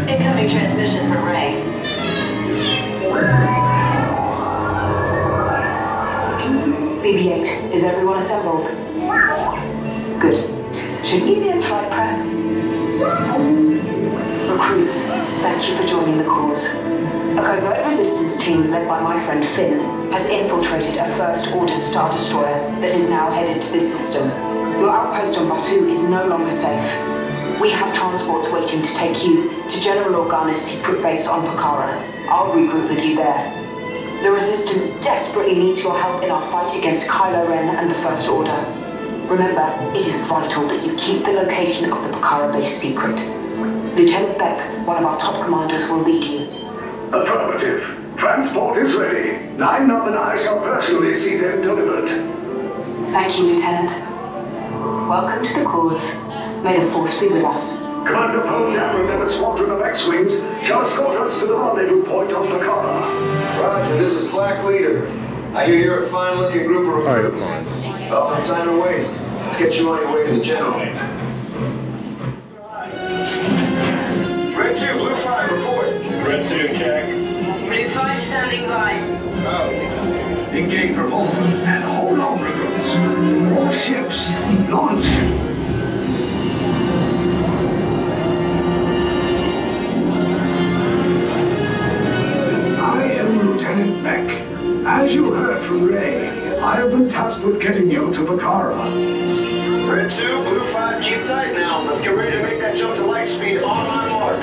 Incoming transmission from Rey. BB-8, is everyone assembled? Good. Should we be in flight prep? Recruits, thank you for joining the cause. A covert resistance team led by my friend Finn has infiltrated a First Order Star Destroyer that is now headed to this system. Your outpost on Batuu is no longer safe. We have transports waiting to take you to General Organa's secret base on Pakara. I'll regroup with you there. The Resistance desperately needs your help in our fight against Kylo Ren and the First Order. Remember, it is vital that you keep the location of the Pakara base secret. Lieutenant Beck, one of our top commanders, will lead you. Affirmative. Transport is ready. 9 Num and I shall personally see them delivered. Thank you, Lieutenant. Welcome to the cause. May the Force be with us. Commander Poe Dameron and a squadron of X-Wings shall escort us to the rendezvous point on Pakara. Roger, this is Black Leader. I hear you're a fine-looking group of recruits. Well, no time to waste. Let's get you on your way to the General. Red 2, Blue 5, report. Red 2, check. Blue 5 standing by. Engage propulsors and hold on, recruits. All ships, launch. I am Lieutenant Beck. As you heard from Rey, I have been tasked with getting you to Pakara. Red 2, Blue 5, keep tight now. Let's get ready to make that jump to light speed on my mark.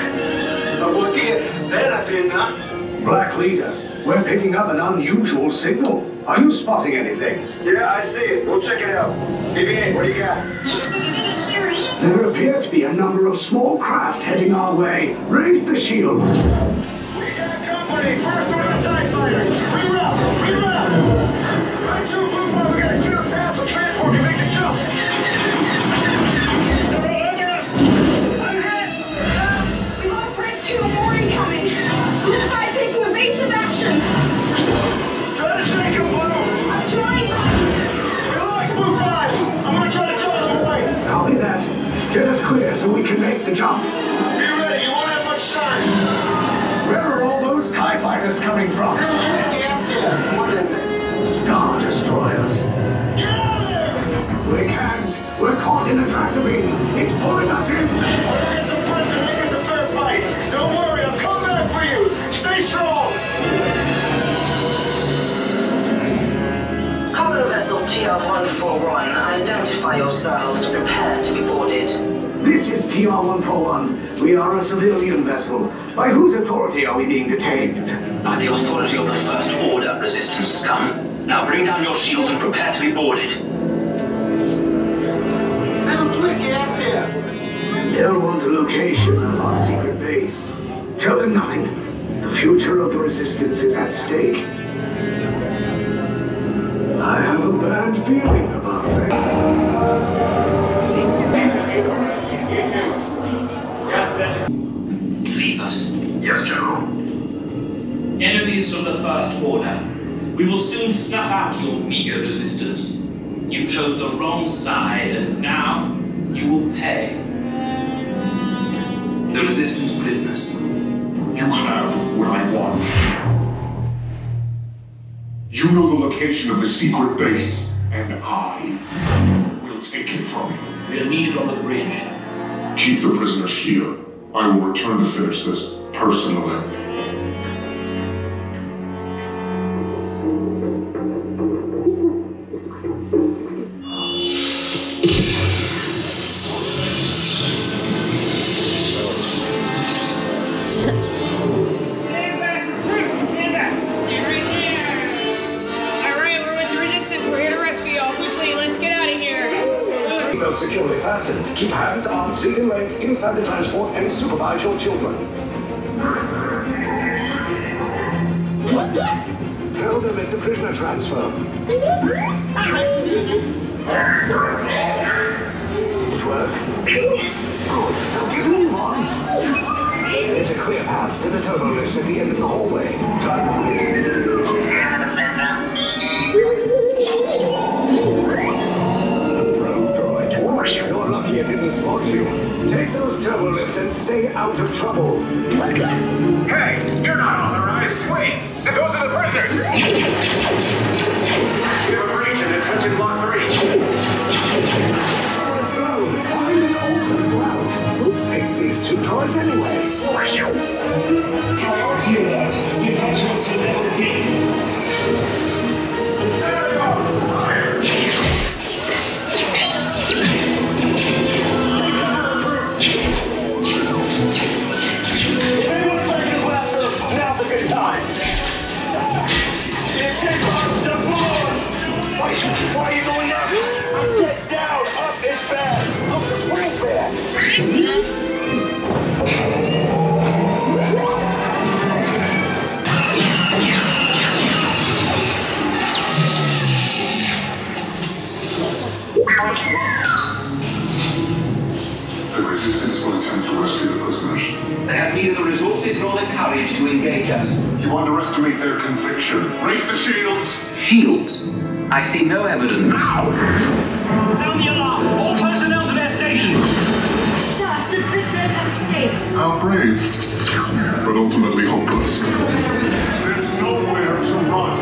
Black Leader, we're picking up an unusual signal. Are you spotting anything? Yeah, I see it. We'll check it out. BB-8, what do you got? There appear to be a number of small craft heading our way. Raise the shields. We got company. First Order TIE fighters. Reroute. Reroute. Red 2, Blue 5, we got a clear path so transport can make the jump. I'm hit! We lost Red 2, more incoming! Blue 5 taking evasive action! Try to shake him, Blue. I'm trying! We lost Blue 5. I'm gonna try to draw them away. Copy that. Get us clear so we can make the jump. Be ready. You won't have much time. Where are all those TIE fighters coming from? Star Destroyers. Get out of there! We can't. We're caught in a tractor beam. It's pulling us in. I'll get some friends and make this a fair fight. Don't worry, I'm coming back for you. Stay strong. Cargo vessel TR-141, identify yourselves and prepare to be boarded. This is TR-141. We are a civilian vessel. By whose authority are we being detained? By the authority of the First Order, Resistance scum. Now bring down your shields and prepare to be boarded. They'll want the location of our secret base. Tell them nothing. The future of the Resistance is at stake. I have a bad feeling about things. Leave us. Yes, General. Enemies of the First Order. We will soon snuff out your meager resistance. You chose the wrong side, and now you will pay. The Resistance prisoners. You have what I want. You know the location of the secret base, and I will take it from you. We are needed on the bridge. Keep the prisoners here. I will return to finish this personally. Securely fastened. Keep hands, arms, feet, and legs inside the transport and supervise your children. Tell them it's a prisoner transfer. Did it work? Good. Now give them one. There's a clear path to the turbo lifts at the end of the hallway. Turn right. Probe droid. You're lucky it didn't spot you. Take those turbo lifts and stay out of trouble. Hey, you're not authorized. Wait, those are the prisoners. We have a breach in detention block 3. Find an alternate route. Who picked these two droids anyway? Priority alert. Detachment to level D. There they are. Fire. Everyone's taking a blaster. Now's a good time. The escape pod's deployed. Why are you going up? I said down. Up is bad. Up is real bad. The Resistance will attempt to rescue the prisoners. They have neither the resources nor the courage to engage us. You underestimate their conviction. Raise the shields! Shields? I see no evidence. Sound the alarm! All personnel to their stations! Sir, the prisoners have escaped. How brave, but ultimately hopeless. There's nowhere to run.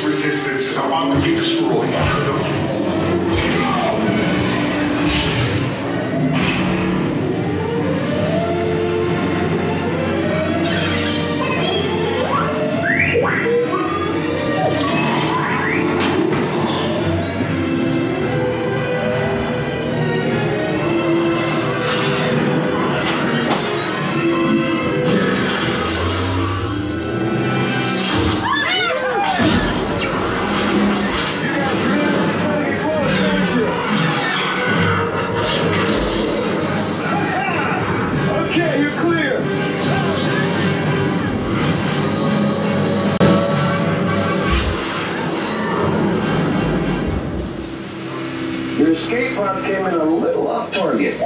Resistance is about to be destroyed. Your escape pods came in a little off target.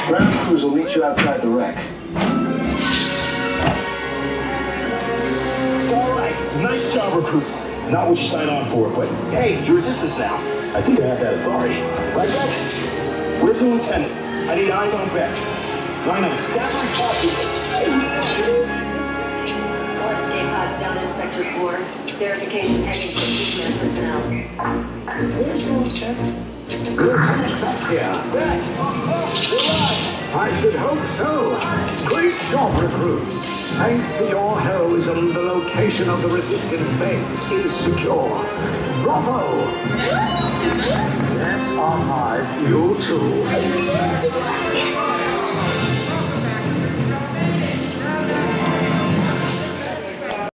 Ground crews will meet you outside the wreck. All right, nice job, recruits. Not what you signed on for, but hey, you're resistance now. I think I have that authority. Right, Beck? Where's the lieutenant? I need eyes on Beck. Rhino, staff my copy. All escape pods down in Sector 4. Verification pending for treatment personnel. Where's the lieutenant? Lieutenant back here. Beck! I should hope so. Great job, recruits. Thanks to your heroism, the location of the Resistance base is secure. Bravo! Yes, R5, you too.